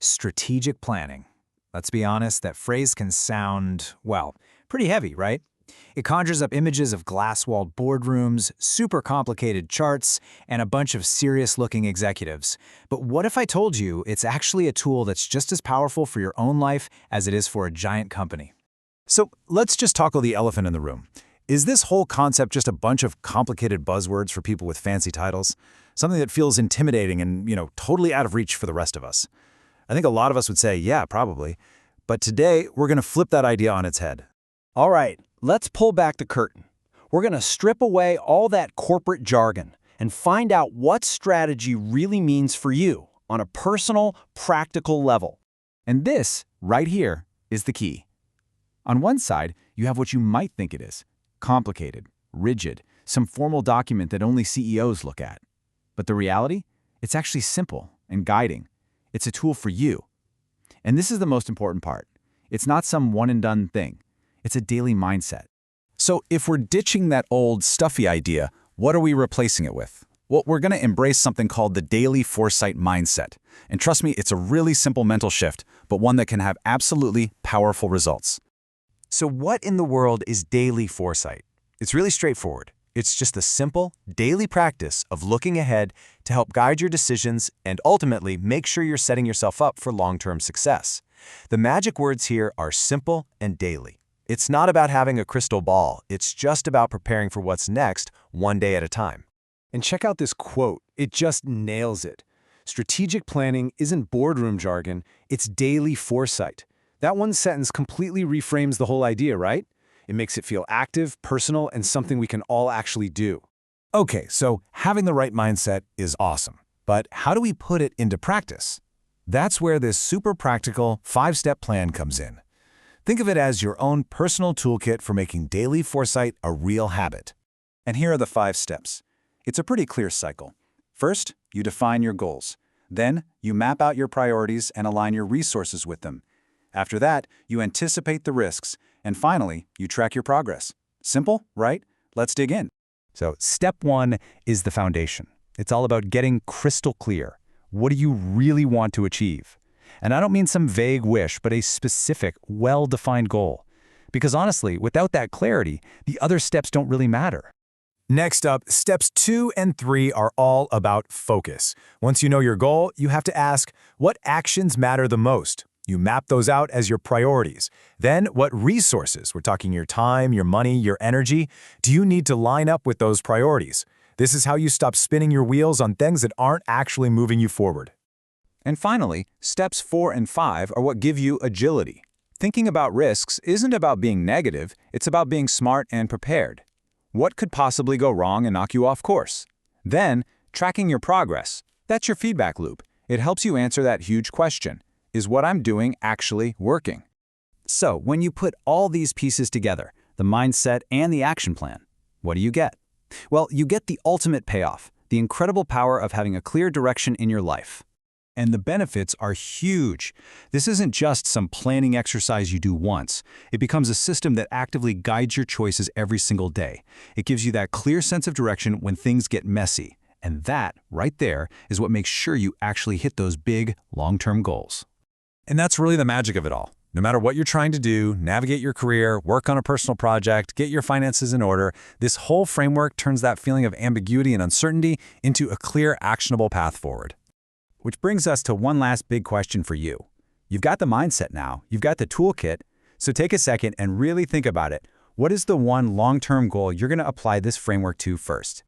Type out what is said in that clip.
Strategic planning. Let's be honest, that phrase can sound, well, pretty heavy, right? It conjures up images of glass-walled boardrooms, super complicated charts, and a bunch of serious-looking executives. But what if I told you it's actually a tool that's just as powerful for your own life as it is for a giant company? So let's just tackle the elephant in the room. Is this whole concept just a bunch of complicated buzzwords for people with fancy titles? Something that feels intimidating and, totally out of reach for the rest of us? I think a lot of us would say, yeah, probably. But today, we're going to flip that idea on its head. All right, let's pull back the curtain. We're going to strip away all that corporate jargon and find out what strategy really means for you on a personal, practical level. And this, right here, is the key. On one side, you have what you might think it is. Complicated, rigid, some formal document that only CEOs look at. But the reality? It's actually simple and guiding. It's a tool for you. And this is the most important part. It's not some one-and-done thing. It's a daily mindset. So if we're ditching that old, stuffy idea, what are we replacing it with? Well, we're going to embrace something called the daily foresight mindset. And trust me, it's a really simple mental shift, but one that can have absolutely powerful results. So what in the world is daily foresight? It's really straightforward. It's just the simple, daily practice of looking ahead to help guide your decisions and ultimately make sure you're setting yourself up for long-term success. The magic words here are simple and daily. It's not about having a crystal ball. It's just about preparing for what's next, one day at a time. And check out this quote. It just nails it. Strategic planning isn't boardroom jargon, it's daily foresight. That one sentence completely reframes the whole idea, right? It makes it feel active, personal, and something we can all actually do. Okay, so having the right mindset is awesome. But how do we put it into practice? That's where this super practical 5-step plan comes in. Think of it as your own personal toolkit for making daily foresight a real habit. And here are the 5 steps. It's a pretty clear cycle. First, you define your goals. Then, you map out your priorities and align your resources with them. After that, you anticipate the risks. And finally, you track your progress. Simple, right? Let's dig in. So, step 1 is the foundation. It's all about getting crystal clear. What do you really want to achieve? And I don't mean some vague wish, but a specific, well-defined goal. Because honestly, without that clarity, the other steps don't really matter. Next up, steps 2 and 3 are all about focus. Once you know your goal, you have to ask, what actions matter the most? You map those out as your priorities. Then, what resources, we're talking your time, your money, your energy, do you need to line up with those priorities? This is how you stop spinning your wheels on things that aren't actually moving you forward. And finally, steps 4 and 5 are what give you agility. Thinking about risks isn't about being negative, it's about being smart and prepared. What could possibly go wrong and knock you off course? Then, tracking your progress. That's your feedback loop. It helps you answer that huge question. Is what I'm doing actually working? So, when you put all these pieces together, the mindset and the action plan, what do you get? Well, you get the ultimate payoff, the incredible power of having a clear direction in your life. And the benefits are huge. This isn't just some planning exercise you do once. It becomes a system that actively guides your choices every single day. It gives you that clear sense of direction when things get messy. And that, right there, is what makes sure you actually hit those big, long-term goals. And that's really the magic of it all. No matter what you're trying to do, navigate your career, work on a personal project, get your finances in order, this whole framework turns that feeling of ambiguity and uncertainty into a clear, actionable path forward. Which brings us to one last big question for you. You've got the mindset now, you've got the toolkit, so take a second and really think about it. What is the one long-term goal you're going to apply this framework to first?